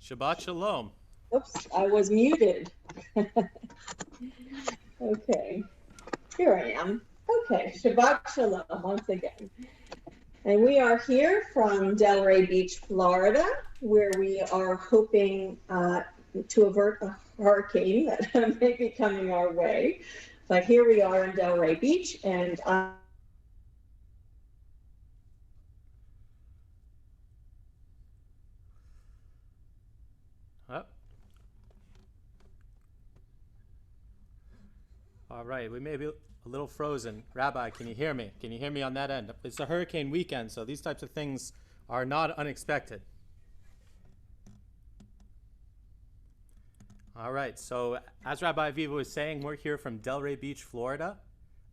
Shabbat Shalom. Oops, I was muted. Okay, here I am. Okay, Shabbat Shalom once again. And we are here from Delray Beach, Florida, where we are hoping to avert a hurricane that may be coming our way. But here we are in Delray Beach, and All right, we may be a little frozen. Rabbi, can you hear me? Can you hear me on that end? It's a hurricane weekend, so these types of things are not unexpected. All right, so as Rabbi Aviva was saying, we're here from Delray Beach, Florida,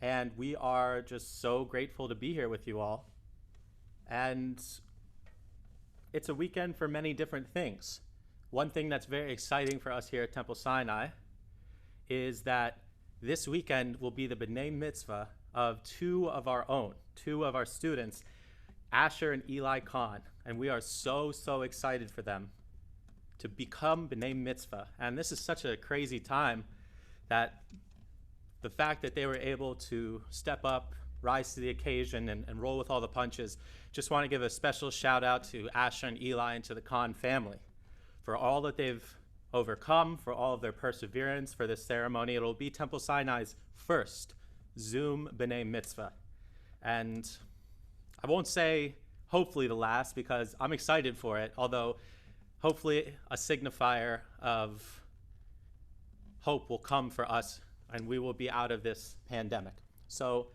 and we are just so grateful to be here with you all. And it's a weekend for many different things. One thing that's very exciting for us here at Temple Sinai is that this weekend will be the B'nai mitzvah of two of our students, Asher and Eli Kahn. And we are so excited for them to become B'nai mitzvah. And this is such a crazy time that the fact that they were able to step up, rise to the occasion, and roll with all the punches. Just want to give a special shout out to Asher and Eli and to the Kahn family for all that they've overcome, for all of their perseverance for this ceremony. It'll be Temple Sinai's first Zoom B'nai mitzvah. And I won't say hopefully the last because I'm excited for it, although hopefully a signifier of hope will come for us and we will be out of this pandemic. So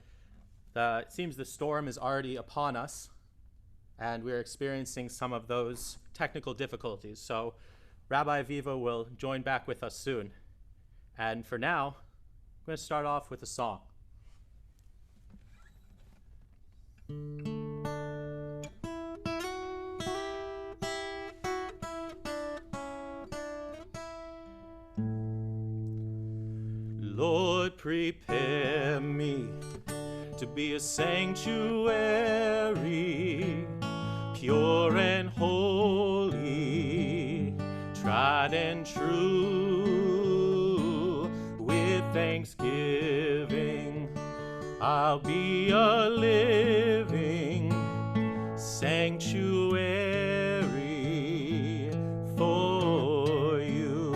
it seems the storm is already upon us and we're experiencing some of those technical difficulties. So Rabbi Aviva will join back with us soon. And for now, I'm going to start off with a song. Lord, prepare me to be a sanctuary, pure and holy, tried and true. With thanksgiving, I'll be a living sanctuary for you.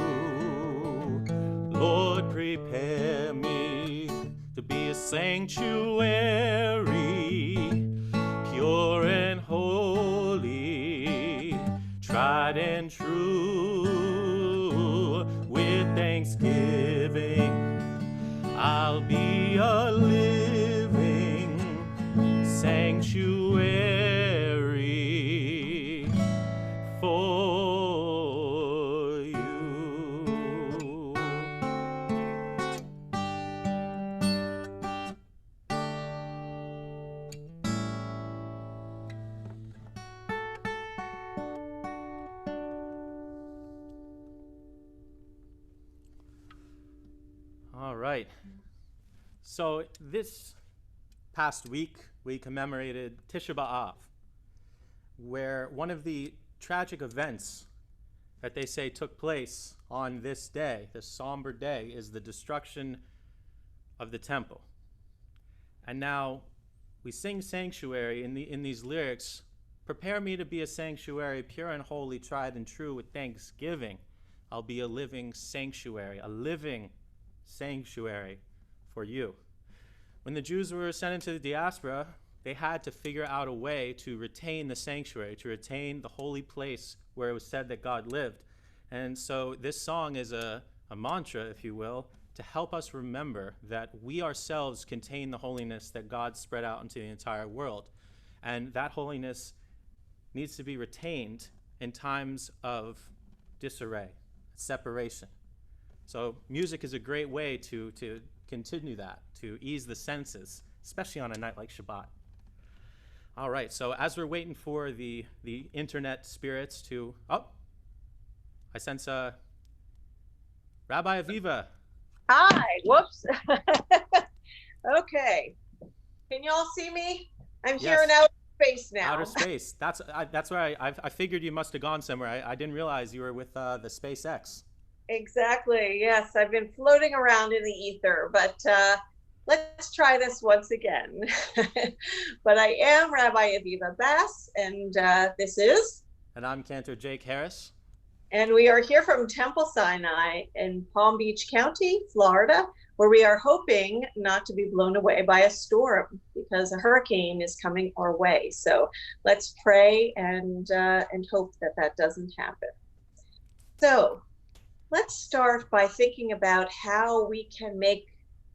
Lord, prepare me to be a sanctuary, pure and holy, tried and true. With thanksgiving, I'll be a living sanctuary for you. All right. So this past week, we commemorated Tisha B'Av, where one of the tragic events that they say took place on this day, this somber day, is the destruction of the temple. And now we sing sanctuary in these lyrics, prepare me to be a sanctuary, pure and holy, tried and true, with thanksgiving. I'll be a living sanctuary for you. When the Jews were sent into the diaspora, they had to figure out a way to retain the sanctuary, to retain the holy place where it was said that God lived. And so this song is a mantra, if you will, to help us remember that we ourselves contain the holiness that God spread out into the entire world. And that holiness needs to be retained in times of disarray, separation. So music is a great way to continue that, to ease the senses, especially on a night like Shabbat. All right, so as we're waiting for the internet spirits to, I sense Rabbi Aviva. Hi, whoops. Okay, can you all see me? I'm here Yes. in space now. Outer space. That's where I figured you must have gone somewhere. I didn't realize you were with the SpaceX. Exactly. Yes, I've been floating around in the ether, but let's try this once again. But I am Rabbi Aviva Bass, and this is. And I'm Cantor Jake Harris. And we are here from Temple Sinai in Palm Beach County, Florida, where we are hoping not to be blown away by a storm because a hurricane is coming our way. So let's pray and hope that doesn't happen. So let's start by thinking about how we can make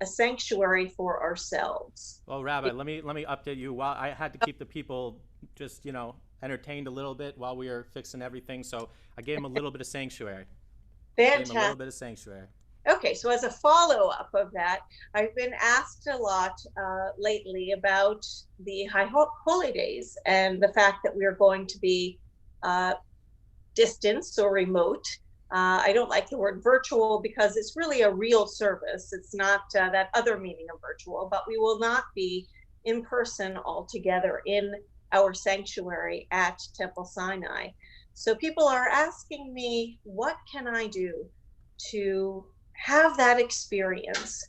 a sanctuary for ourselves. Well, Rabbi, let me update you. While I had to keep the people just, entertained a little bit while we were fixing everything, so I gave them a little bit of sanctuary. Fantastic. Okay, so as a follow-up of that, I've been asked a lot lately about the High Holy Days and the fact that we are going to be distanced or remote. I don't like the word virtual because it's really a real service. It's not that other meaning of virtual, but we will not be in person altogether in our sanctuary at Temple Sinai. So people are asking me, what can I do to have that experience?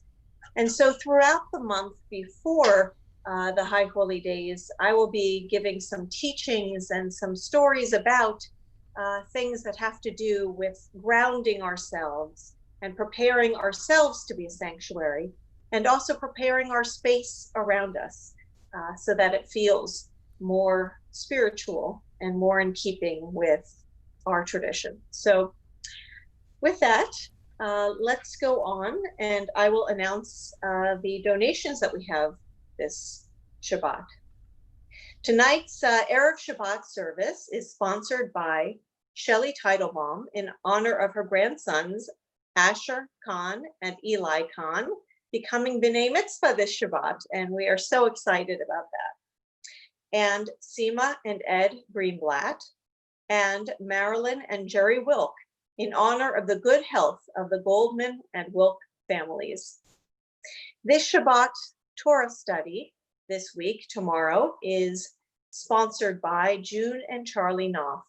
And so throughout the month before the High Holy Days, I will be giving some teachings and some stories about things that have to do with grounding ourselves and preparing ourselves to be a sanctuary, and also preparing our space around us so that it feels more spiritual and more in keeping with our tradition. So with that, let's go on, and I will announce the donations that we have this Shabbat. Tonight's Erev Shabbat service is sponsored by Shelley Teitelbaum in honor of her grandsons, Asher Khan and Eli Khan, becoming B'nai Mitzvah this Shabbat, and we are so excited about that. And Seema and Ed Greenblatt, and Marilyn and Jerry Wilk in honor of the good health of the Goldman and Wilk families. This Shabbat Torah study this week, tomorrow, is sponsored by June and Charlie Knopf.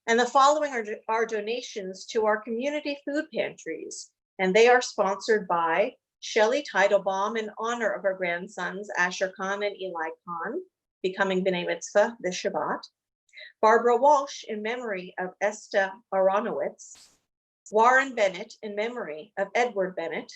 And the following are donations to our community food pantries, and they are sponsored by Shelley Teitelbaum in honor of her grandsons, Asher Khan and Eli Khan, becoming B'nai Mitzvah this Shabbat. Barbara Walsh in memory of Esther Aronowitz. Warren Bennett in memory of Edward Bennett.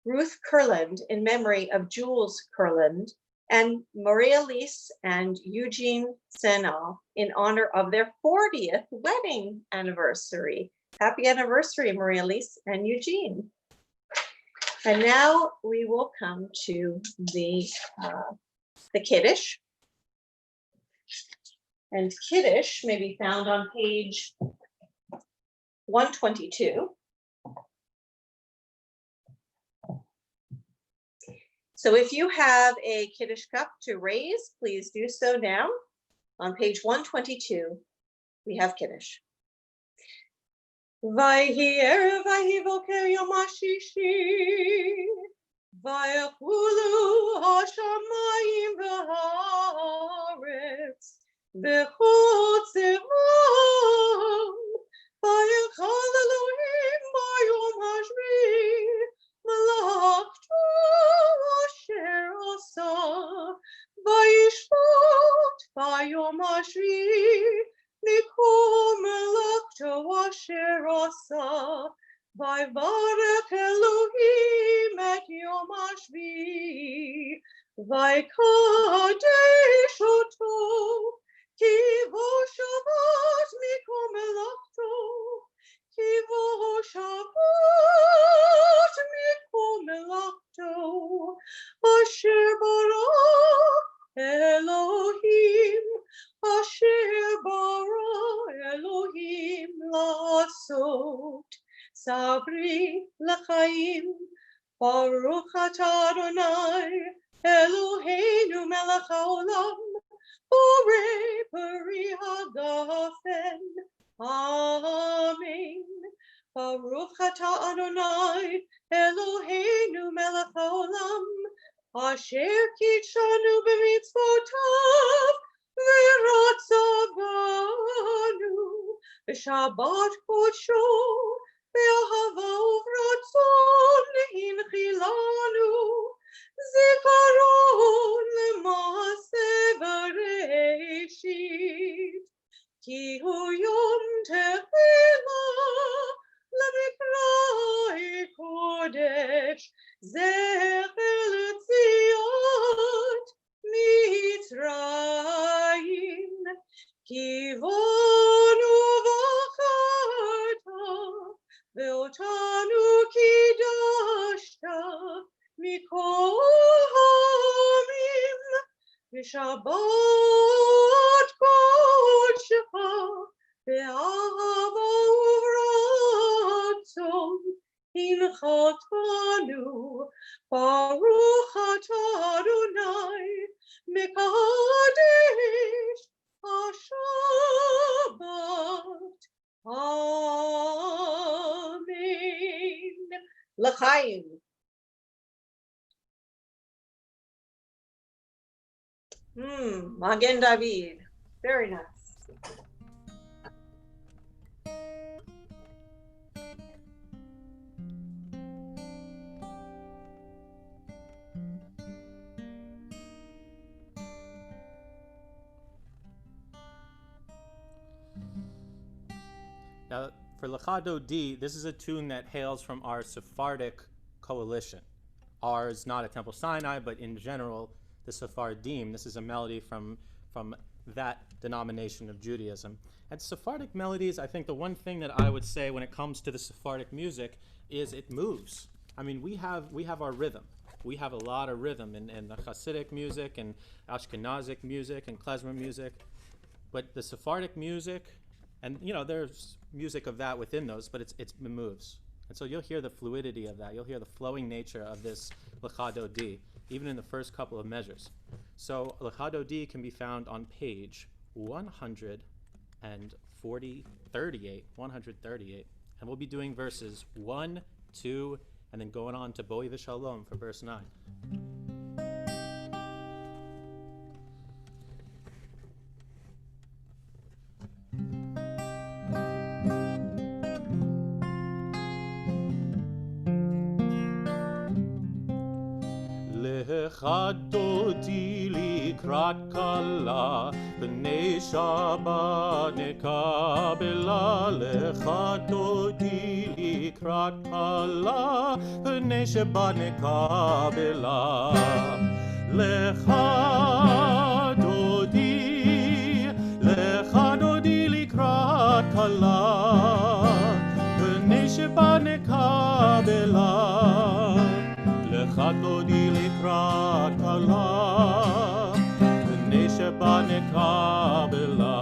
Ruth Kurland in memory of Jules Kurland. And Maria Lise and Eugene Senal in honor of their 40th wedding anniversary. Happy anniversary, Maria Lise and Eugene. And now we will come to the Kiddush. And Kiddush may be found on page 122. So if you have a Kiddush cup to raise, please do so now. On page 122, we have Kiddush. Vayhi erev vayhi boker yom hashishi, vayachulu hashamayim v'haaretz, v'chutz zevam, vayachal Elohim b'yom hashvi, malachto asher asa, vayishvat b'yom hashvi, Mikom melachto asher asa, vayvarech Elohim et yom hashvi, vaykadesh oto, ki vo Shabbat mikom melachto, ki vo Shabbat mikom melachto, asher bara Elohim, asher bara Elohim lasot, sabri l'chaim, baruch atah Adonai, Eloheinu melech haolam, borei peri hagafen, amen. Baruch atah Adonai, Eloheinu melech haolam, אשר קידשנו במצוותיו ורצה בנו בשבת קודשו באהבה וברצון הנחילנו זיכרון למעשה בראשית כי הוא יום תפילה למקראי קודש זכר לציון מצרים כיוונו בחרת ואותנו קידשת מכל העמים בשבת קודשך באהבה וברצון הנחתנו ברוך אתה אדוני מקדש השבת אמן. לחיים. Magen David. Very nice. Now, for Lecha Dodi, this is a tune that hails from our Sephardic coalition. Ours, not at Temple Sinai, but in general, the Sephardim. This is a melody from that denomination of Judaism. And Sephardic melodies, I think the one thing that I would say when it comes to the Sephardic music is it moves. I mean, we have our rhythm. We have a lot of rhythm in the Hasidic music and Ashkenazic music and klezmer music. But the Sephardic music, and there's music of that within those, but it moves. And so you'll hear the fluidity of that. You'll hear the flowing nature of this Lecha Dodi, even in the first couple of measures. So Lecha Dodi can be found on page 138, and we'll be doing verses 1, 2, and then going on to Boi V'Shalom for verse 9. Lecha Dodi likrat kala, b'nei Shabbat nekabela. Lecha Dodi likrat kala, b'nei Shabbat nekabela. Lecha Dodi likrat kala, b'nei Shabbat nekabela. Lecha Dodi likrat kala, b'nei Shabbat nekabela.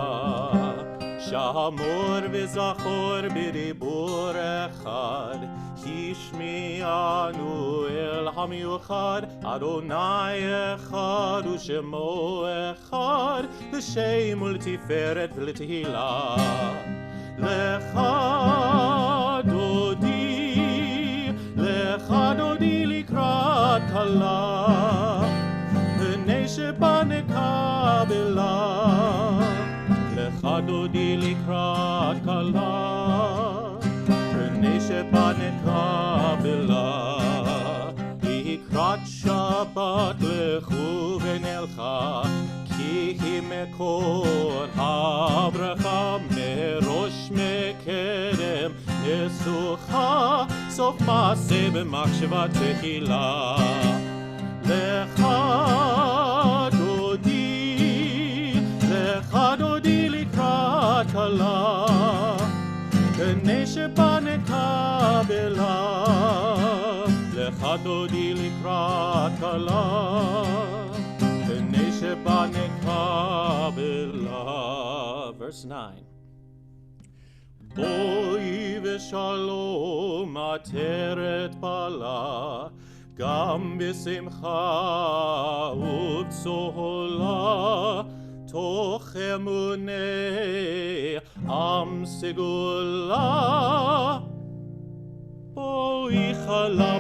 Shamor v'zachor b'dibur echad, hishmi'anu el hamiyuchad. Adonai echad u'shemo echad, l'shem u'l'tiferet v'l'tehila. Lecha Dodi likrat kala, b'nei Shabbat nekabela. Lecha Dodi likrat kala, b'nei Shabbat nekabela. Likrat Shabbat lechu v'nelcha, ki hi mekor habracha merosh mekerem nesucha sof maaseh b'machshava tehila. Lecha Dodi likrat kala, b'nei Shabbat nekabela. Lecha Dodi likrat kala, b'nei Shabbat nekabela. Verse 9. Boi v'shalom ateret bala, gam b'simcha u'b'sohola, toch emunei am segula. Boi chala,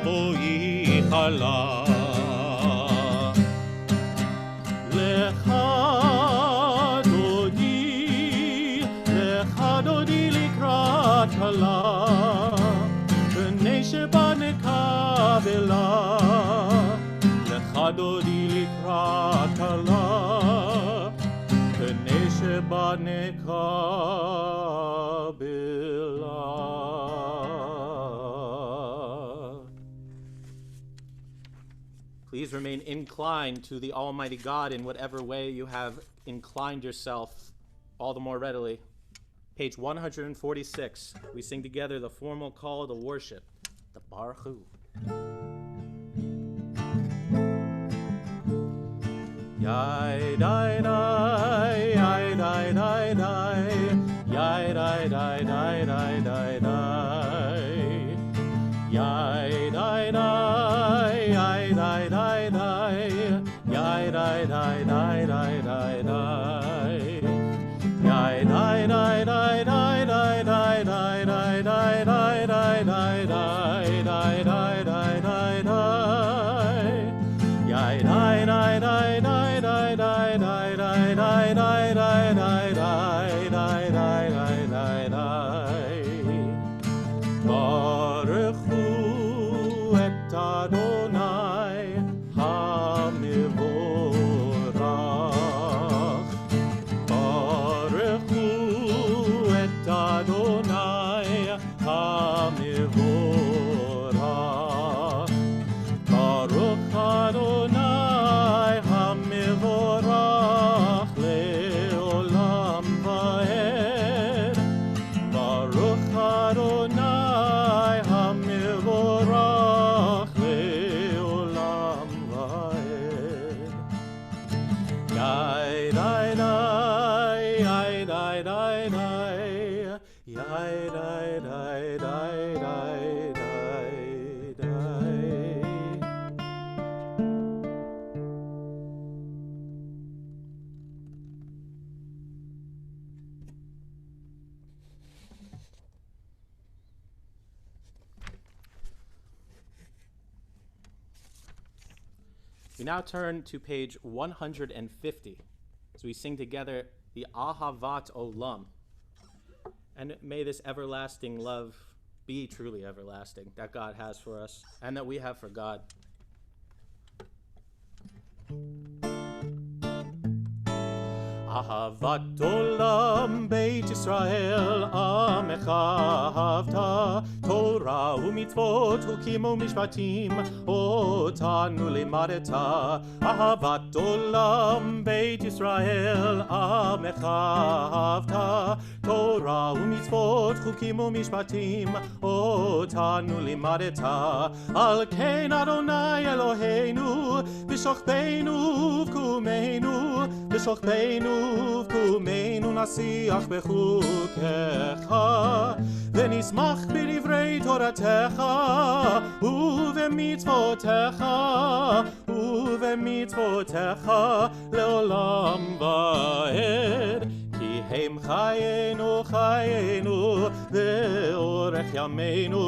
kala, b'nei Shabbat nekabela, lecha dodi likrat kala, b'nei Shabbat nekabela. Please remain inclined to the Almighty God in whatever way you have inclined yourself all the more readily. Page 146, we sing together the formal call to worship, the Baruch Hu. Yai dai dai, yai dai dai dai, yai dai dai dai dai dai dai, yai dai dai, yai dai dai dai, yai dai dai dai dai dai dai, yai dai dai dai dai dai dai dai dai dai dai dai dai dai dai dai dai dai dai, yai dai dai dai dai dai dai dai dai dai dai dai dai dai dai dai dai dai. Baruch Hu et Adonai hamivorach. Baruch Hu et Adonai hamivorach. Baruch Adonai hamivorach leolam vaed. Baruch Adonai hamivorach leolam vaed. Yai dai dai, yai dai dai dai, yai dai dai dai dai dai dai. We now turn to page 150 as we sing together the Ahavat Olam. And may this everlasting love be truly everlasting that God has for us and that we have for God. Ahavat olam Beit Yisrael amecha ahavta Torah u'mitzvot chukim u'mishpatim otanu limadeta. Ahavat olam Beit Yisrael amecha ahavta Torah u'mitzvot chukim u'mishpatim otanu limadeta. Al ken Adonai Eloheinu b'shochbeinu v'kumeinu b'shochbeinu v'kumeinu nasiach b'chukecha v'nismach b'divrei Toratecha u'v'mitzvotecha le'olam va'ed. Ki hem chayenu chayenu ve'orech yameinu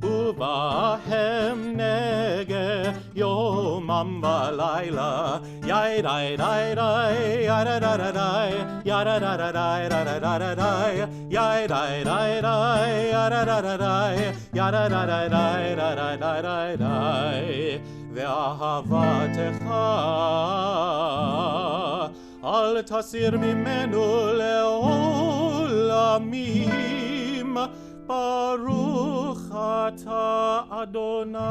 u'bahem nege yomam v'layla. Yai dai dai dai, yada da da dai, yada da da dai, da da da da dai, yai dai dai dai, yada da da dai, yada da da dai, da da da da dai. Ve'ahavatecha al tasir mimenu le'olamim. Baruch ata Adonai.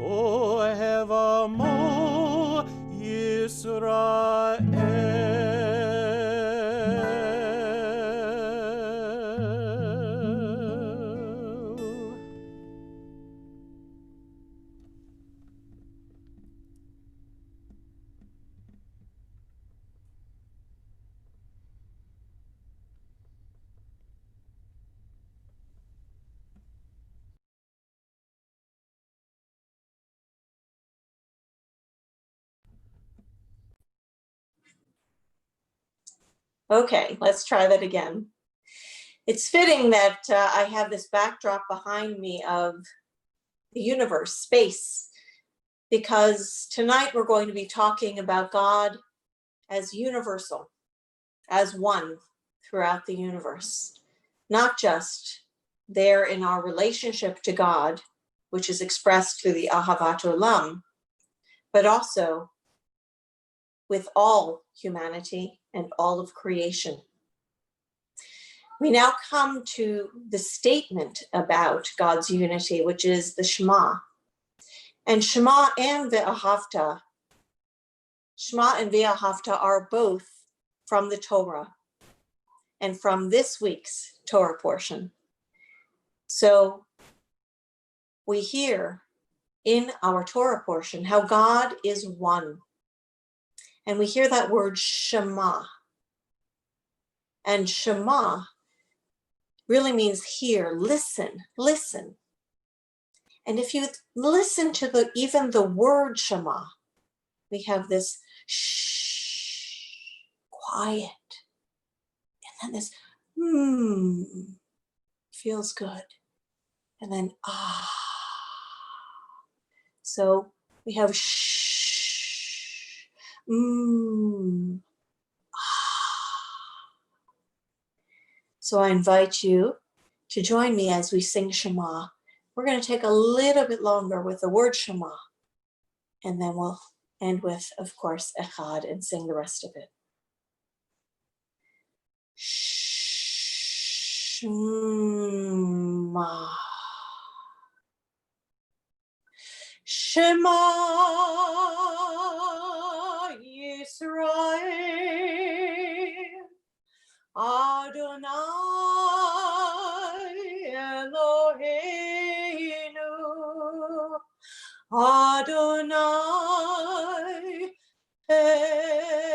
Ohev amo Yisrael. Okay, let's try that again. It's fitting that I have this backdrop behind me of the universe, space, because tonight we're going to be talking about God as universal, as one throughout the universe, not just there in our relationship to God, which is expressed through the Ahavat Olam, but also with all humanity and all of creation. We now come to the statement about God's unity, which is the Shema. And Shema and Ve'ahavta are both from the Torah and from this week's Torah portion. So we hear in our Torah portion how God is one. And we hear that word Shema. And Shema really means hear, listen, listen. And if you listen to even the word Shema, we have this shh, quiet. And then this feels good. And then So we have shh, So I invite you to join me as we sing Shema. We're going to take a little bit longer with the word Shema, and then we'll end with, of course, Echad and sing the rest of it. Shema. Shema Yisrael, Adonai Eloheinu, Adonai Echad.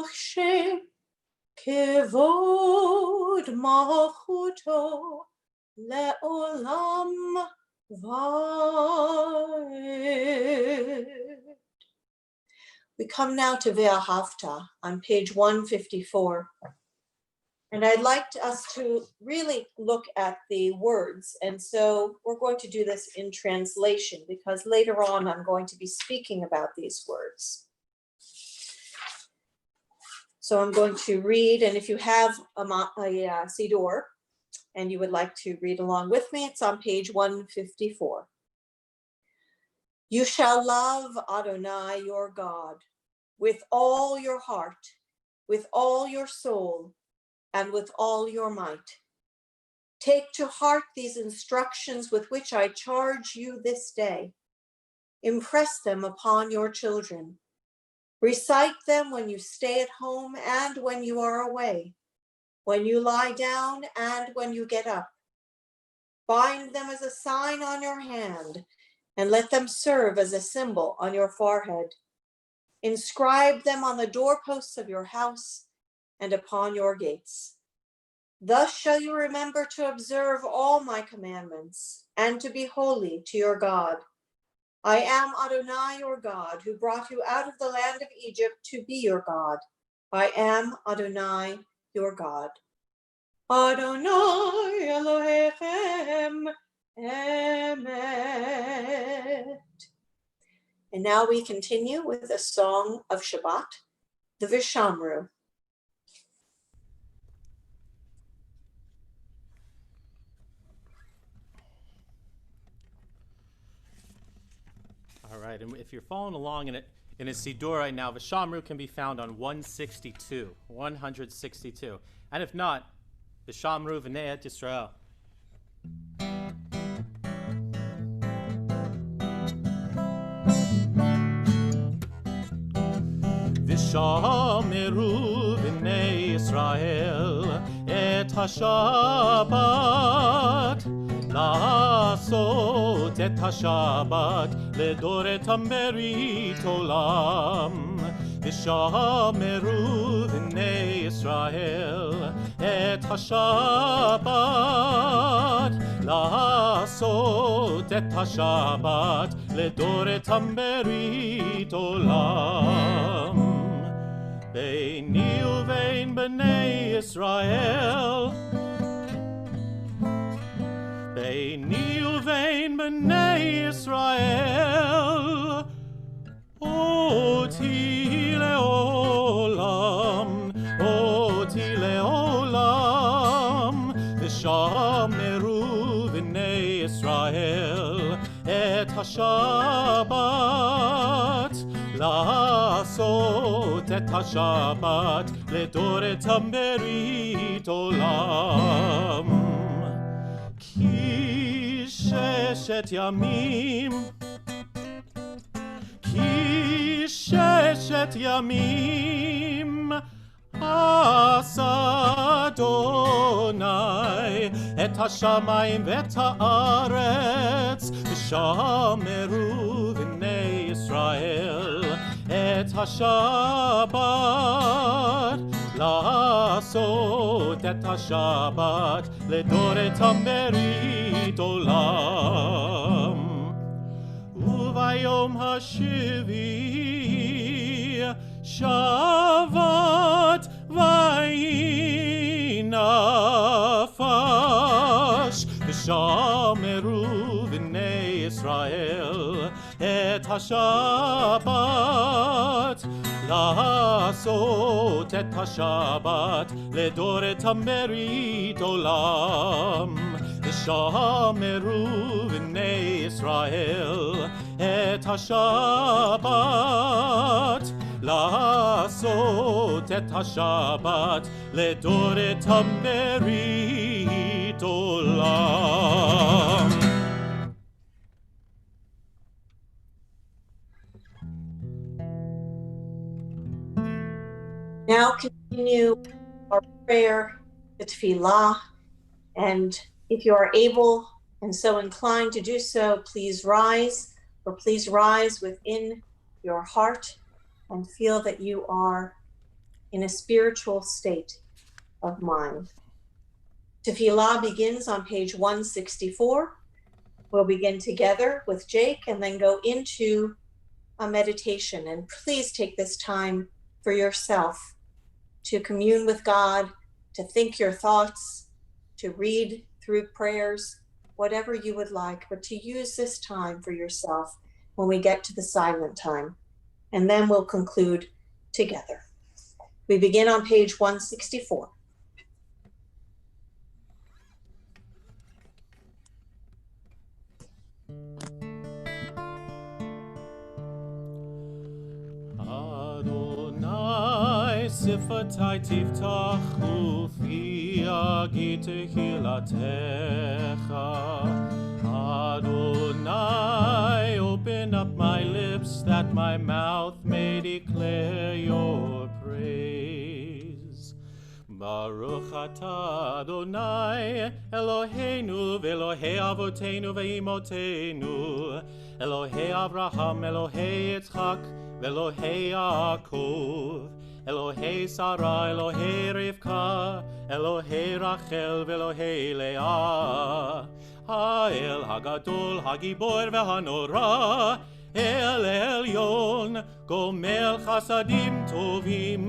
Baruch Shem Kevod Malchuto Le'olam Vaed. We come now to Ve'ahavta on page 154. And I'd like us to really look at the words. And so we're going to do this in translation because later on I'm going to be speaking about these words. So I'm going to read, and if you have a Siddur and you would like to read along with me, it's on page 154. You shall love Adonai your God with all your heart, with all your soul, and with all your might. Take to heart these instructions with which I charge you this day. Impress them upon your children. Recite them when you stay at home and when you are away, when you lie down and when you get up. Bind them as a sign on your hand, and let them serve as a symbol on your forehead. Inscribe them on the doorposts of your house and upon your gates. Thus shall you remember to observe all my commandments and to be holy to your God. I am Adonai your God, who brought you out of the land of Egypt to be your God. I am Adonai your God. Adonai Elohechem Emet. And now we continue with a song of Shabbat, the Vishamru. All right, and if you're following along in a Siddur right now, Vishamru can be found on 162. And if not, Vishamru V'nei Et Yisrael. Vishamru V'nei Yisrael Et HaShabbat לעשות את השבת לדורת המרית עולם ושמרו בני ישראל את השבת לעשות את השבת לדורת המרית עולם ביני ובין בני ישראל ביני ובין בני ישראל, אותי לעולם, אותי לעולם, ושמרו בני ישראל את השבת, לעשות את השבת לדורתם ברית עולם. כי ששת ימים, כי ששת ימים עשה אדוני את השמיים ואת הארץ, ושמרו בני ישראל את השבת, לעשות את השבת לדורתם ברית עולם. וביום השביעי שבת ויהי נפש, ושמרו בני ישראל את השבת, לעשות את השבת לדורתם ברית עולם. ושמרו בני ישראל את השבת, לעשות את השבת לדורתם ברית עולם. Now continue our prayer, the tefillah, and if you are able and so inclined to do so, please rise within your heart and feel that you are in a spiritual state of mind. Tefillah begins on page 164. We'll begin together with Jake and then go into a meditation. And please take this time for yourself to commune with God, to think your thoughts, to read through prayers, whatever you would like, but to use this time for yourself when we get to the silent time. And then we'll conclude together. We begin on page 164. שפתי תפתח ופי יגיד תהילתך. Adonai, open up my lips that my mouth may declare your praise. Baruch atah Adonai, Eloheinu ve'Elohei avoteinu ve'imotenu, Elohei Avraham, Elohei Yitzchak, ve'Elohei Yaakov, Elohei Sarah, Elohei Rivka, Elohei Rachel, ve'Elohei Leah, Ha'el Hagadol, Hagibor ve'Hanora, El Elyon, Gomel Chasadim Tovim,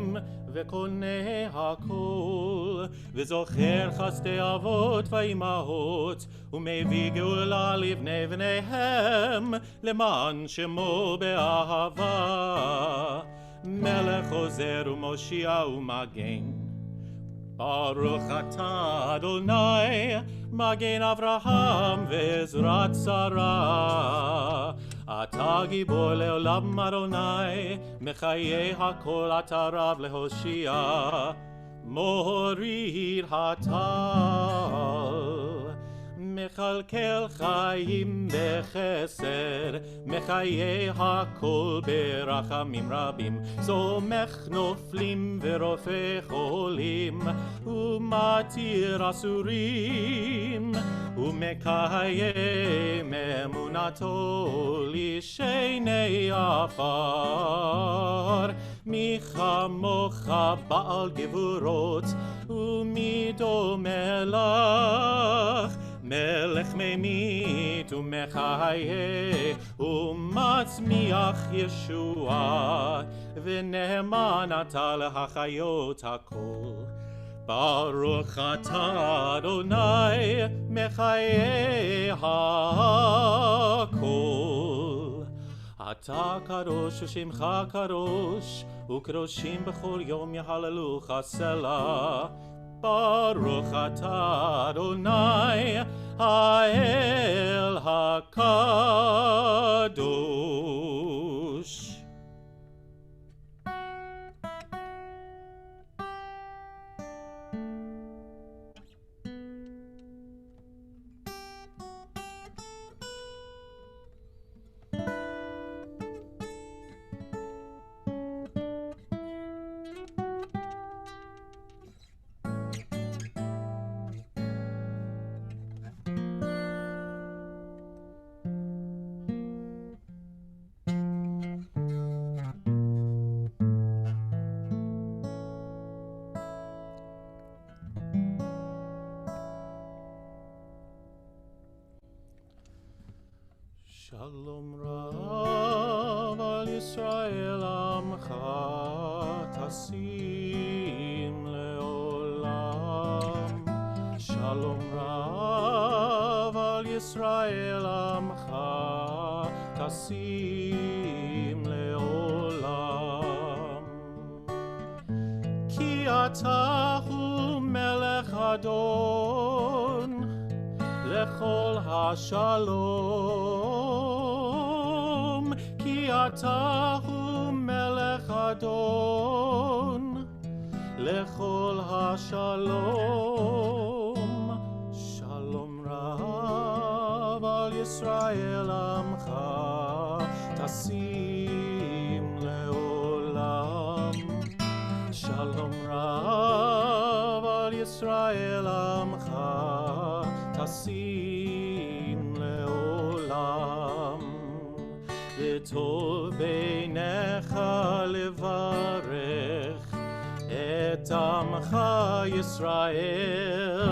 וקונה הכל, וזוכר חסדי אבות ואימהות, ומביא גאולה לבני בניהם, למען שמו באהבה. מלך עוזר ומושיע ומגן. ברוך אתה אדוני, מגן אברהם ועזרת שרה. אתה גיבור לעולם אדוני, מחיי הכל אתה רב להושיע, מוריד הטל. מכלכל חיים בחסד, מחיי הכל ברחמים רבים, סומך נופלים ורופא חולים, ומתיר אסורים, ומקיים אמונתו לשני עפר. מי כמוך בעל גבורות, ומי דומה לך, מלך ממית ומחיה ומצמיח ישועה, ונאמן אתה להחיות הכל. Baruch atah Adonai mechayei hakol. Ata kadosh u'shimcha kadosh, u'kadoshim b'chol yom yahalelucha selah. Baruch atah Adonai ha'el hakadosh. Shalom Rav al Yisrael Amcha Tasim Leolam. Shalom Rav al Yisrael Amcha Tasim Leolam. Ki ata hu melech Adon lechol hashalom, ki ata hu melech Adon lechol hashalom. Shalom Rav al Yisrael Amcha tasim leolam. Shalom Rav al Yisrael Amcha tasim leolam. V'tov beinecha levarech et amcha Yisrael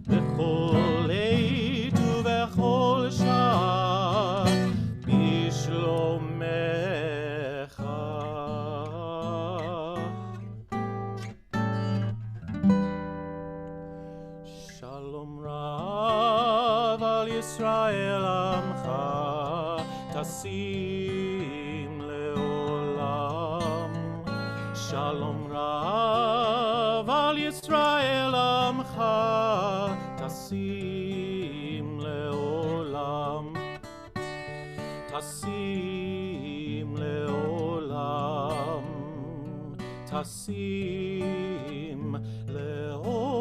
b'chol eit u'b'chol shah bishlomecha. Shalom Rav al Yisrael Amcha tasim leolam. Shalom Rav al Yisrael Amcha tasim leolam. Tasim leolam. Tasim leolam.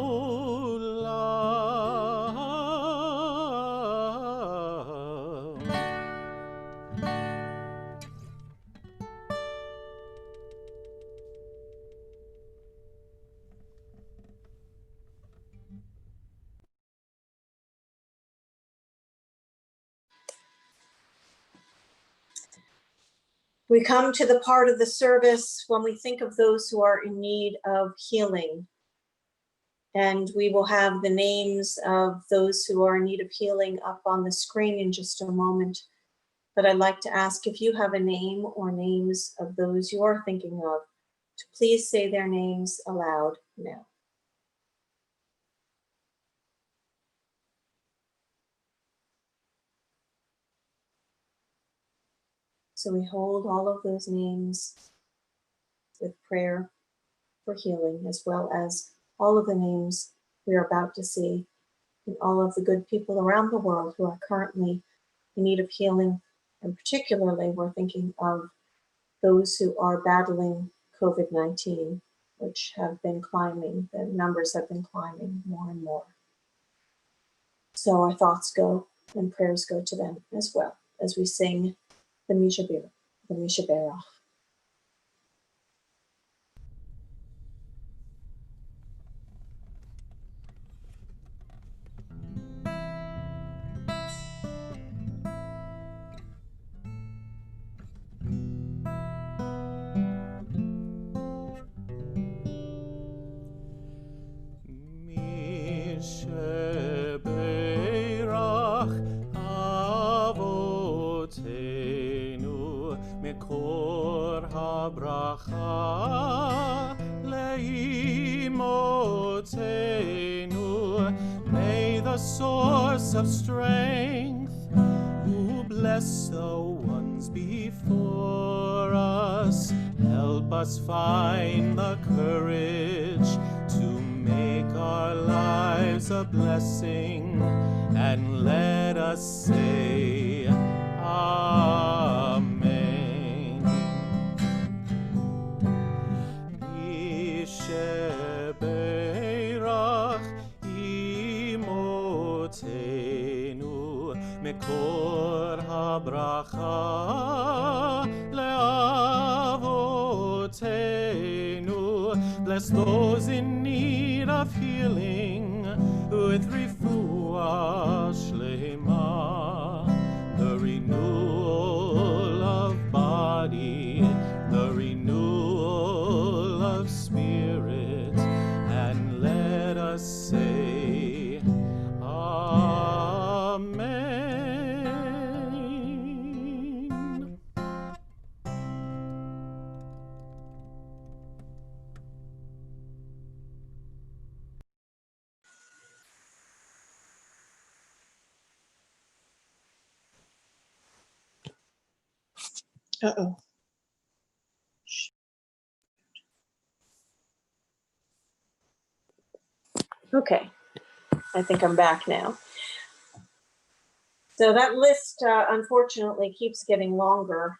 We come to the part of the service when we think of those who are in need of healing. And we will have the names of those who are in need of healing up on the screen in just a moment. But I'd like to ask if you have a name or names of those you are thinking of, to please say their names aloud now. So we hold all of those names with prayer for healing, as well as all of the names we are about to see, and all of the good people around the world who are currently in need of healing. And particularly, we're thinking of those who are battling COVID-19, which have been climbing. The numbers have been climbing more and more. So our thoughts go and prayers go to them as well as we sing the Mishaberach. Mishaberach avotenu mekor habracha leimo source of strength, who bless the ones before us. Help us find the courage to make our lives a blessing, and let us say, Amen. Yisheberach imotenu mekor habracha leavotenu. Bless those in need of healing with refuah shlema, the renewal of body, the renewal of spirit, and let us say, Amen. Uh-oh. Okay, I think I'm back now. So that list, unfortunately, keeps getting longer.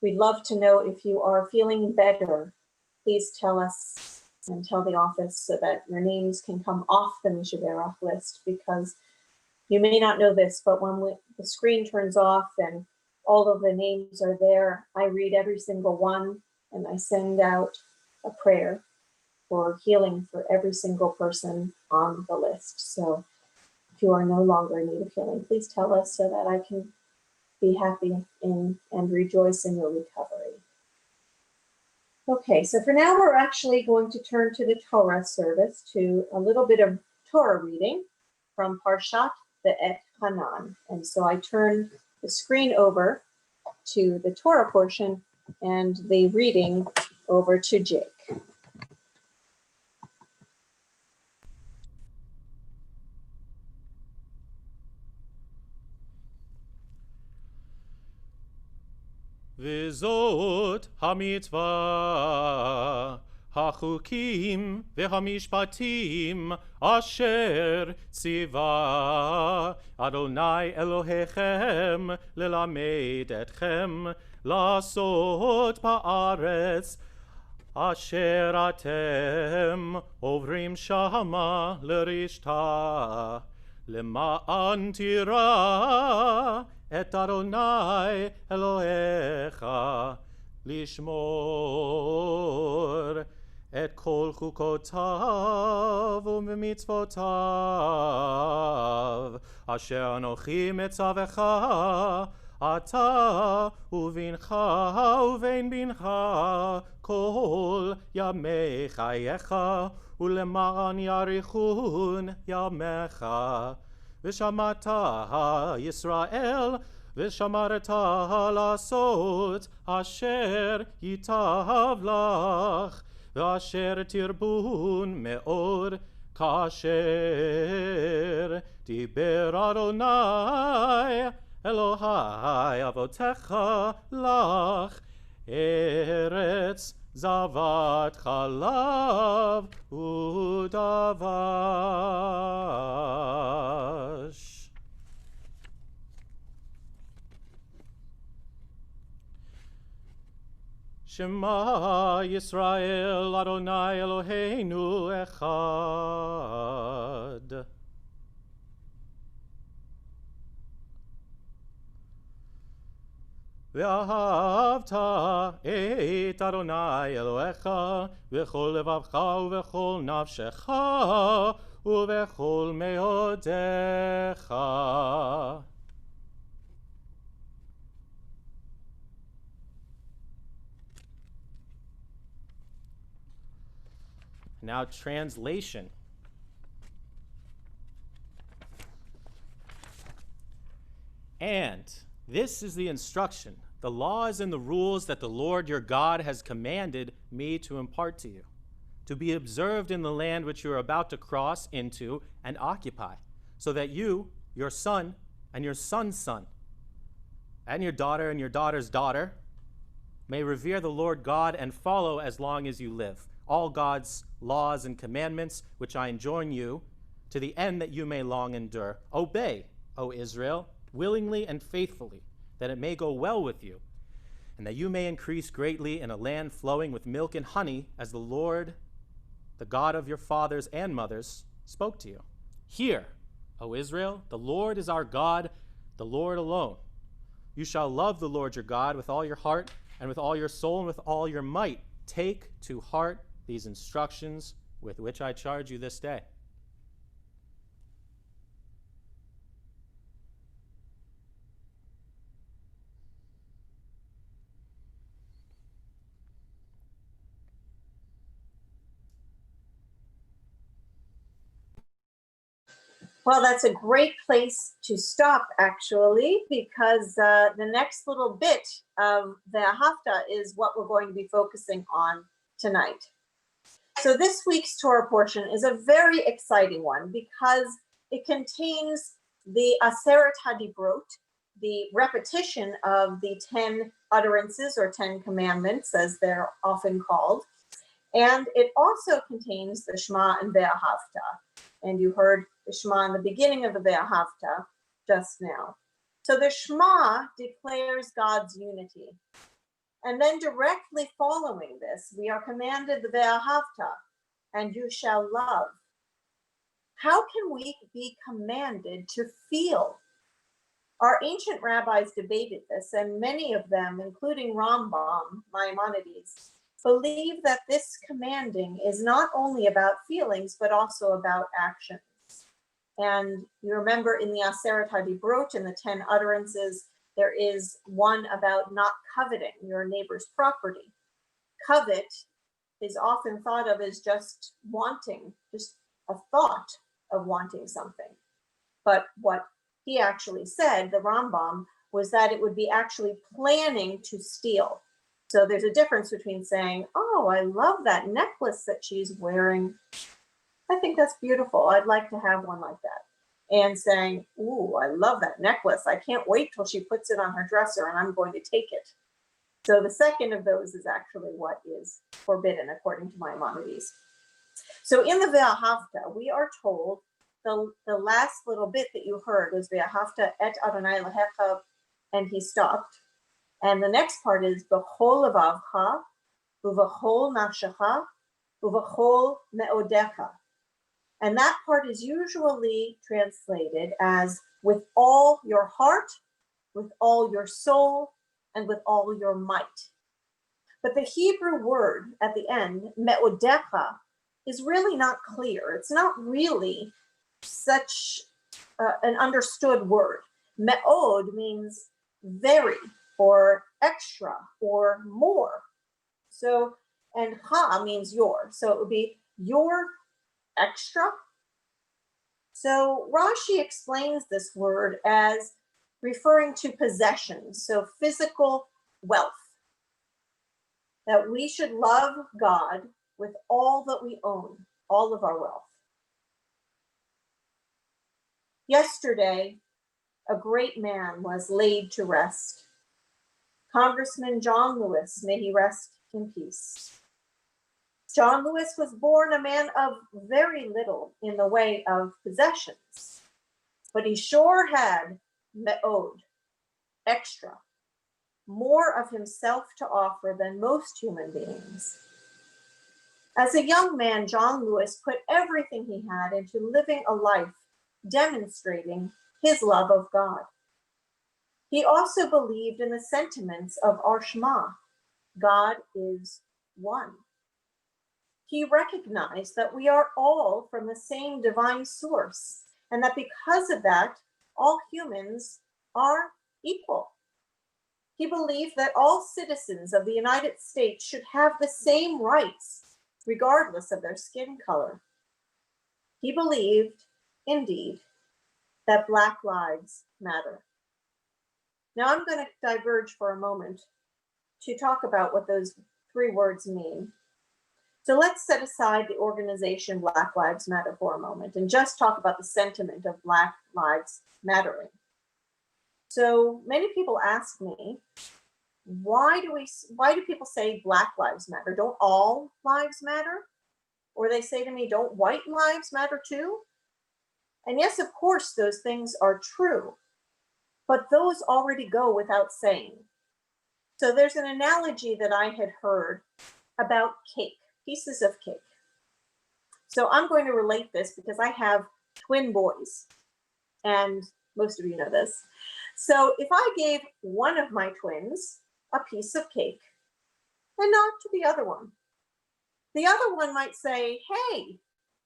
We'd love to know if you are feeling better. Please tell us and tell the office so that your names can come off the Mishaberach list, because you may not know this, but when the screen turns off and all of the names are there, I read every single one and I send out a prayer for healing for every single person on the list. So if you are no longer in need of healing, please tell us so that I can be happy in and rejoice in your recovery. Okay, so for now, we're actually going to turn to the Torah service, to a little bit of Torah reading from Parshat Ve'et Hanan. And so I turn the screen over to the Torah portion and the reading over to Jake. V'zot hamitzvah hachukim v'hamishpatim asher tziva Adonai Elohechem lelamed etchem lasot ba'aretz asher atem ovrim shama l'rishta למען תירא את אדוני אלוהיך לשמור את כל חוקותיו ומצוותיו אשר אנוכי מצווך אתה ובנך ובן בנך כל ימי חייך ולמען יאריכון ימיך. ושמעת ישראל ושמרת לעשות אשר ייטב לך ואשר תרבון מאוד כאשר דיבר אדוני אלוהי אבותיך לך ארץ זבת חלב ודבש. שמע ישראל אדוני אלוהינו אחד. ואהבת את אדוני אלוהיך בכל לבבך ובכל נפשך ובכל מאודך. Now translation. And this is the instruction, the laws and the rules that the Lord your God has commanded me to impart to you. to be observed in the land which you are about to cross into and occupy, so that you, your son, and your son's son, and your daughter's daughter, may revere the Lord God and follow as long as you live all God's laws and commandments, which I enjoin you, to the end that you may long endure. Obey, O Israel, willingly and faithfully, that it may go well with you, and that you may increase greatly in a land flowing with milk and honey, as the Lord, the God of your fathers and mothers, spoke to you. Hear, O Israel, the Lord is our God, the Lord alone. You shall love the Lord your God with all your heart and with all your soul and with all your might. Take to heart these instructions with which I charge you this day. Well, that's a great place to stop, actually, because the next little bit of the Hafta is what we're going to be focusing on tonight. So this week's Torah portion is a very exciting one because it contains the Aseret HaDibrot, the repetition of the 10 utterances or 10 commandments, as they're often called. And it also contains the Shema and Hafta. And you heard the Shema in the beginning of the Hafta just now. So the Shema declares God's unity. And then directly following this, we are commanded the Hafta, and you shall love. How can we be commanded to feel? Our ancient rabbis debated this, and many of them, including Rambam, Maimonides, believe that this commanding is not only about feelings, but also about actions. And you remember in the Aseret HaDibrot, in the 10 utterances, there is one about not coveting your neighbor's property. Covet is often thought of as just wanting, just a thought of wanting something. But what he actually said, the Rambam, was that it would be actually planning to steal. So there's a difference between saying, oh, I love that necklace that she's wearing. I think that's beautiful. I'd like to have one like that. And saying, ooh, I love that necklace. I can't wait till she puts it on her dresser and I'm going to take it. So the second of those is actually what is forbidden according to Maimonides. So in the Ve'ahavta, we are told the last little bit that you heard was Ve'ahavta et Adonai Lehecha, and he stopped. And the next part is B'chol levavcha, u'v'chol nafshecha, u'v'chol me'odecha. And that part is usually translated as with all your heart, with all your soul, and with all your might. But the Hebrew word at the end, me'odecha, is really not clear. It's not really such an understood word. Me'od means very, or extra, or more. So, and ha means your. So it would be your extra. So Rashi explains this word as referring to possessions, so physical wealth. That we should love God with all that we own, all of our wealth. Yesterday, a great man was laid to rest. Congressman John Lewis, may he rest in peace. John Lewis was born a man of very little in the way of possessions, but he sure had me'od, extra, more of himself to offer than most human beings. As a young man, John Lewis put everything he had into living a life demonstrating his love of God. He also believed in the sentiments of our Shema, God is one. He recognized that we are all from the same divine source, and that because of that, all humans are equal. He believed that all citizens of the United States should have the same rights, regardless of their skin color. He believed, indeed, that Black lives matter. Now I'm going to diverge for a moment to talk about what those three words mean. So let's set aside the organization Black Lives Matter for a moment and just talk about the sentiment of Black Lives Mattering. So many people ask me, why do people say Black Lives Matter? Don't all lives matter? Or they say to me, don't white lives matter too? And yes, of course, those things are true, but those already go without saying. So there's an analogy that I had heard about cake, pieces of cake. So I'm going to relate this because I have twin boys, and most of you know this. So if I gave one of my twins a piece of cake and not to the other one might say, hey,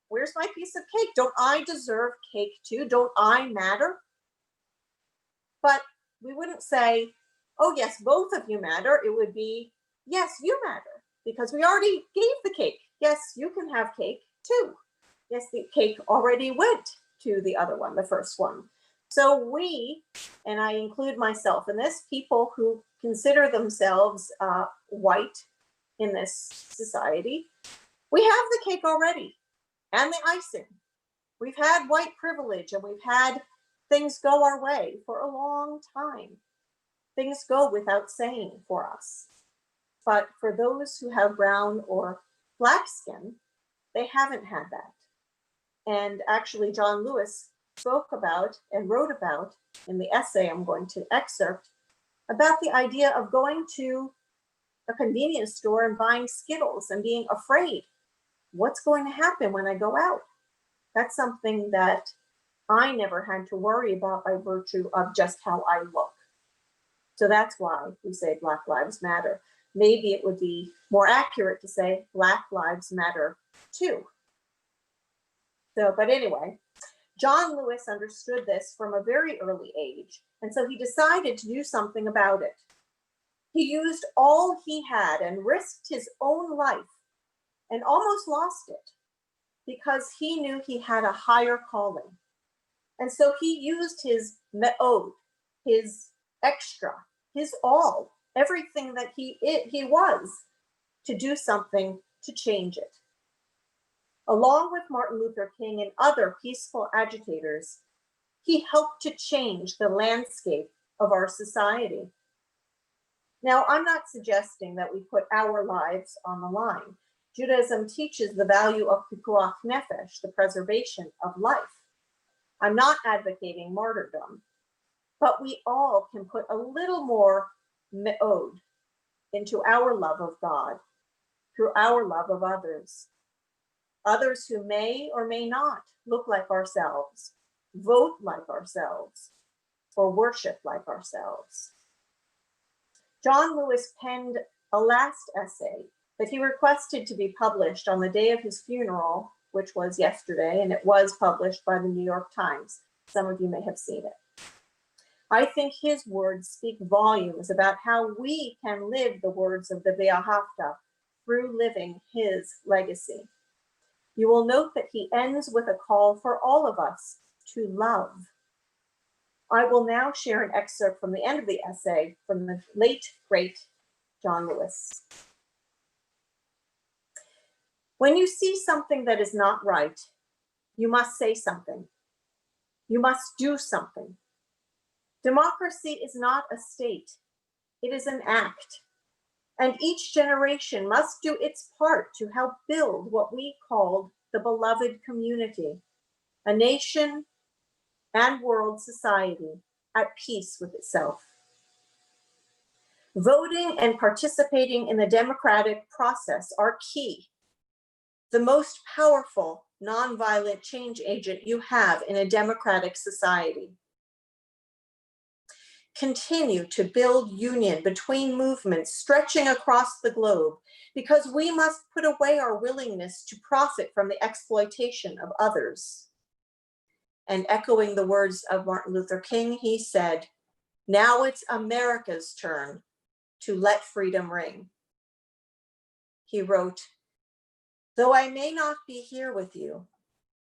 where's my piece of cake? Don't I deserve cake too? Don't I matter? But we wouldn't say, oh yes, both of you matter. It would be, yes, you matter, because we already gave the cake. Yes, you can have cake too. Yes, the cake already went to the other one, the first one. So we, and I include myself in this, people who consider themselves white in this society, we have the cake already and the icing. We've had white privilege and we've had things go our way for a long time. Things go without saying for us. But for those who have brown or black skin, they haven't had that. And actually, John Lewis spoke about and wrote about in the essay I'm going to excerpt about the idea of going to a convenience store and buying Skittles and being afraid. What's going to happen when I go out? That's something that I never had to worry about by virtue of just how I look. So that's why we say Black Lives Matter. Maybe it would be more accurate to say Black Lives Matter too. So, but anyway, John Lewis understood this from a very early age, and so he decided to do something about it. He used all he had and risked his own life and almost lost it because he knew he had a higher calling. And so he used his me'od, his extra, his all, everything that he was, to do something to change it. Along with Martin Luther King and other peaceful agitators, he helped to change the landscape of our society. Now, I'm not suggesting that we put our lives on the line. Judaism teaches the value of pikuach nefesh, the preservation of life. I'm not advocating martyrdom, but we all can put a little more me'od into our love of God through our love of others. Others who may or may not look like ourselves, vote like ourselves, or worship like ourselves. John Lewis penned a last essay that he requested to be published on the day of his funeral, which was yesterday, and it was published by the New York Times. Some of you may have seen it. I think his words speak volumes about how we can live the words of the Ve'ahavta through living his legacy. You will note that he ends with a call for all of us to love. I will now share an excerpt from the end of the essay from the late, great John Lewis. When you see something that is not right, you must say something. You must do something. Democracy is not a state. It is an act. And each generation must do its part to help build what we called the beloved community, a nation and world society at peace with itself. Voting and participating in the democratic process are key. The most powerful nonviolent change agent you have in a democratic society. Continue to build union between movements stretching across the globe, because we must put away our willingness to profit from the exploitation of others. And echoing the words of Martin Luther King, he said, now it's America's turn to let freedom ring. He wrote, though I may not be here with you,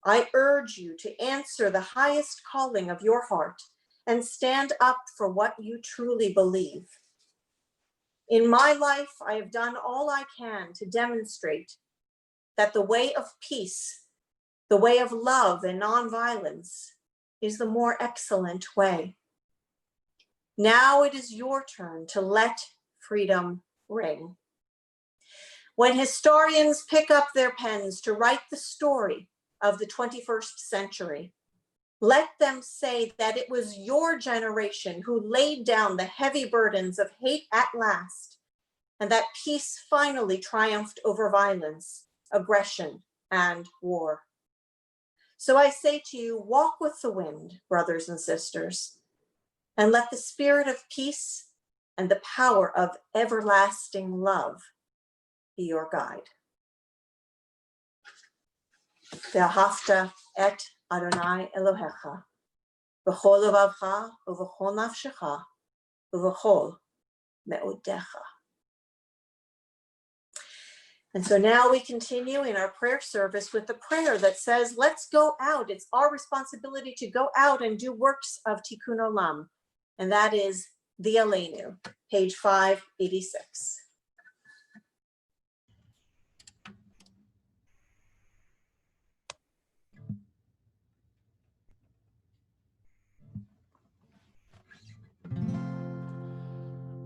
I urge you to answer the highest calling of your heart and stand up for what you truly believe. In my life, I have done all I can to demonstrate that the way of peace, the way of love and nonviolence, is the more excellent way. Now it is your turn to let freedom ring. When historians pick up their pens to write the story of the 21st century, let them say that it was your generation who laid down the heavy burdens of hate at last, and that peace finally triumphed over violence, aggression, and war. So I say to you, walk with the wind, brothers and sisters, and let the spirit of peace and the power of everlasting love be your guide. Ve'ahavta et Adonai Elohecha, v'chol levavcha, u'v'chol nafshecha, u'v'chol me'odecha. And so now we continue in our prayer service with the prayer that says, let's go out. It's our responsibility to go out and do works of Tikkun Olam. And that is the Aleinu, page 586.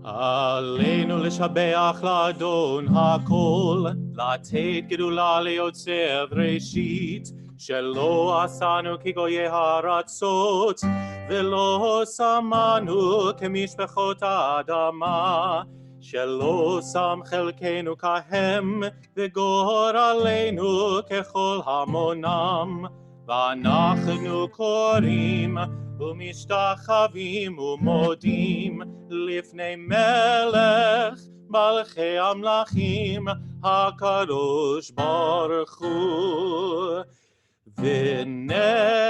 עלינו לשבח לאדון הכל, לתת גדולה ליוצר ראשית, שלא עשנו כגויי הארצות, ולא שמנו כמשפחות האדמה, שלא שם חלקנו כהם, וגורלנו ככל המונם, ואנחנו קוראים ומשתחווים ומודים לפני מלך מלכי המלכים הקדוש ברוך הוא.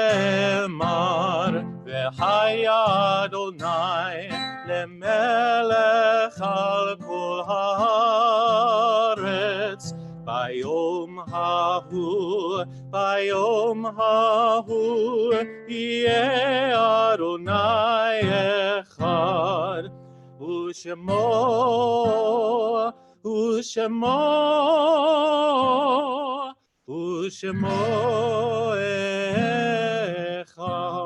ונאמר והיה אדוני למלך על כל הארץ ביום ההוא יהיה אדוני אחד ושמו אחד.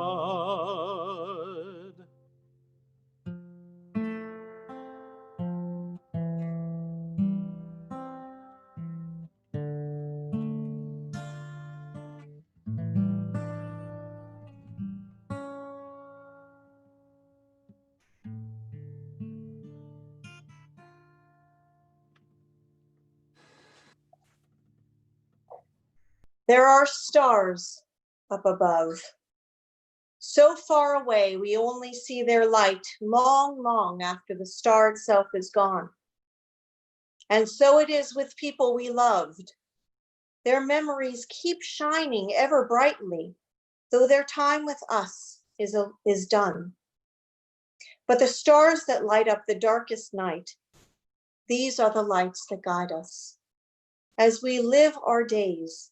There are stars up above. So far away, we only see their light long, long after the star itself is gone. And so it is with people we loved. Their memories keep shining ever brightly, though their time with us is done. But the stars that light up the darkest night, these are the lights that guide us. As we live our days,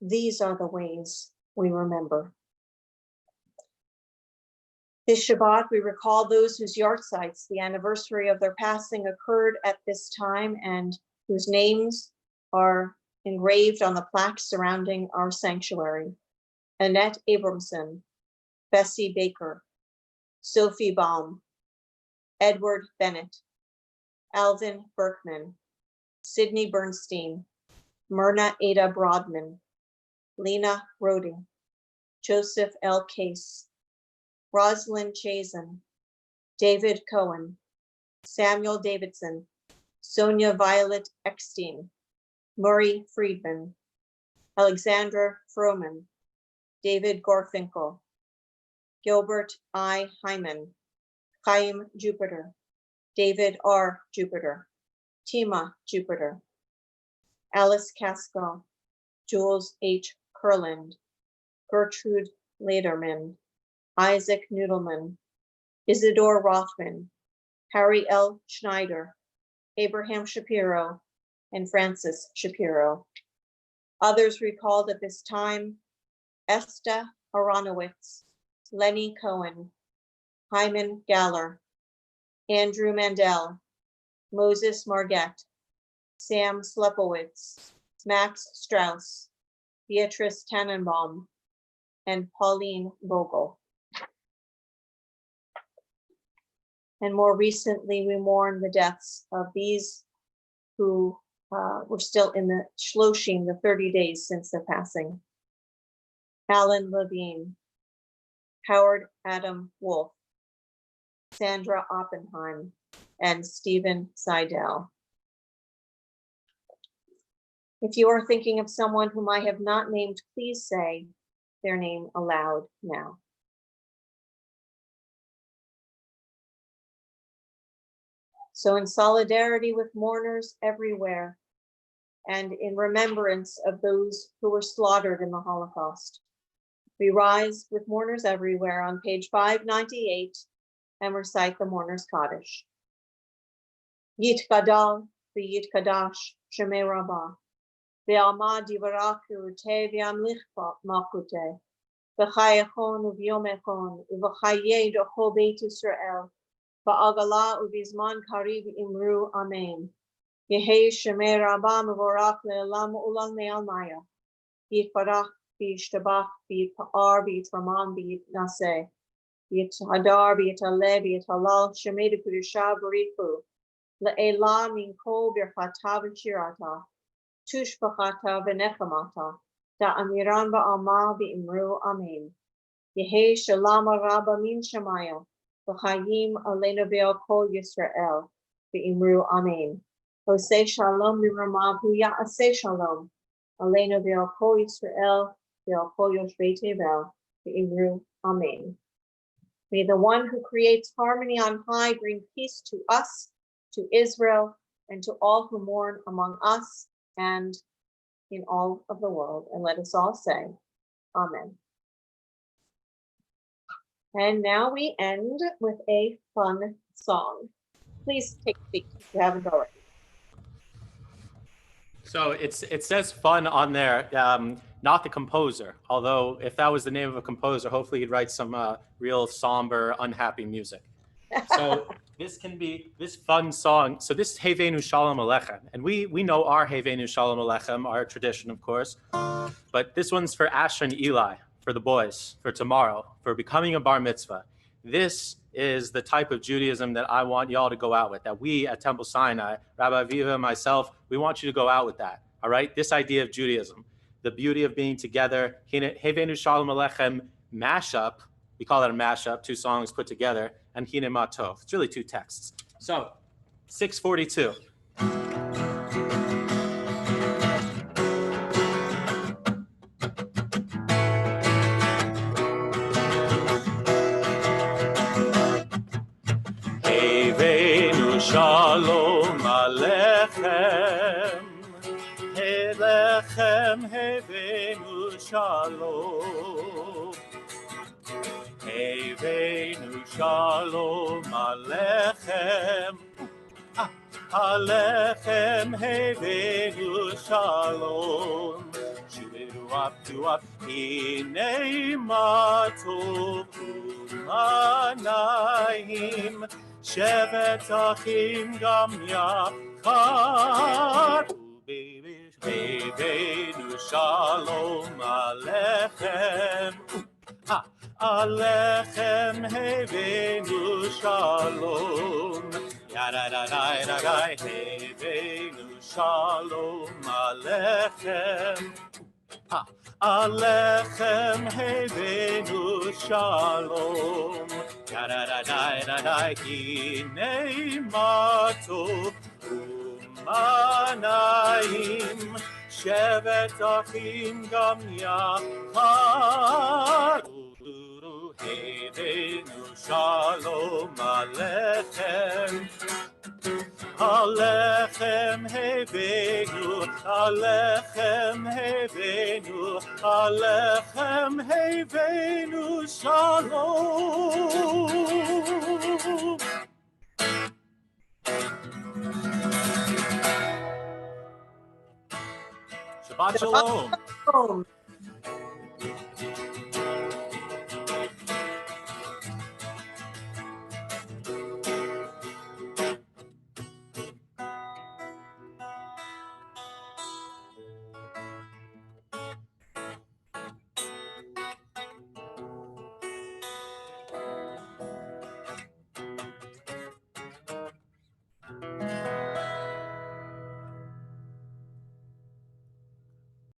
these are the ways we remember. This Shabbat, we recall those whose yahrzeits, the anniversary of their passing, occurred at this time and whose names are engraved on the plaques surrounding our sanctuary. Annette Abramson, Bessie Baker, Sophie Baum, Edward Bennett, Alvin Berkman, Sidney Bernstein, Myrna Ada Broadman, Lena Roding, Joseph L. Case, Rosalind Chazen, David Cohen, Samuel Davidson, Sonia Violet Eckstein, Murray Friedman, Alexandra Froman, David Gorfinkel, Gilbert I. Hyman, Chaim Jupiter, David R. Jupiter, Tima Jupiter, Alice Casco, Jules H. Kurland, Gertrude Lederman, Isaac Noodleman, Isidore Rothman, Harry L. Schneider, Abraham Shapiro, and Francis Shapiro. Others recalled at this time, Esta Aronowitz, Lenny Cohen, Hyman Galler, Andrew Mandel, Moses Margette, Sam Slepowitz, Max Strauss, Beatrice Tannenbaum, and Pauline Vogel. And more recently, we mourn the deaths of these who were still in the Shloshim, the 30 days since their passing. Alan Levine, Howard Adam Wolf, Sandra Oppenheim, and Stephen Seidel. If you are thinking of someone whom I have not named, please say their name aloud now. So in solidarity with mourners everywhere, and in remembrance of those who were slaughtered in the Holocaust, we rise with mourners everywhere on page 598 and recite the mourners Kaddish. Yitkadal v'yitkadash shemei rabbah, v'alma divaraku te v'amlichva makute, v'chayachon u'vyomechon u'v'chaye docho beit Yisrael, v'agala u'vizman karib imru amen. Yehi shemei rabbah mevorach le'elam u'lam me'almaya, yitbarach v'yishtabach v'yitpa'ar v'yitraman v'yitnaseh, v'yithadar v'yitaleh v'yithalal shemei d'kedusha b'richu, le'elam min kol birchata v'shirata, tushbachata v'nechamata, da'amiran ba'alma v'imru amen. Yehi shalom rabba min shemaya, v'chayim aleinu ve'al kol Yisrael, v'imru amen. Oseh shalom v'ramav hu ya'aseh shalom, aleinu ve'al kol Yisrael, ve'al kol yoshvei tevel, v'imru amen. May the one who creates harmony on high bring peace to us, to Israel, and to all who mourn among us and in all of the world. And let us all say, Amen. And now we end with a fun song. Please take a seat if you haven't already. So it says fun on there, not the composer. Although if that was the name of a composer, hopefully he'd write some real somber, unhappy music. So this can be this fun song. So this is Heveinu Shalom Alechem. And we know our Heveinu Shalom Alechem, our tradition, of course. But this one's for Asher and Eli, for the boys, for tomorrow, for becoming a bar mitzvah. This is the type of Judaism that I want y'all to go out with, that we at Temple Sinai, Rabbi Aviva and myself, we want you to go out with that, all right? This idea of Judaism, the beauty of being together, Heveinu Shalom Alechem mashup, we call it a mashup, two songs put together, and Hine Ma Tov. It's really two texts. So, 642. Heveinu Shalom Alechem, Alechem Heveinu Shalom. Heveinu Shalom Alechem, Alechem Heveinu Shalom. Shiveru up, Hinei Ma Tov U'Manayim, Shevet Achim Gam Yachad. Heveinu Shalom Alechem, Alechem Heveinu Shalom, Yadadadadadai Heveinu Shalom Alechem, Alechem Heveinu Shalom, Yadadadadadai Hinei Ma Tov U'Manayim, Shevet Achim Gam Yachad. Heveinu Shalom Alechem, Alechem Heveinu, Alechem Heveinu, Alechem Heveinu Shalom. Shabbat Shalom.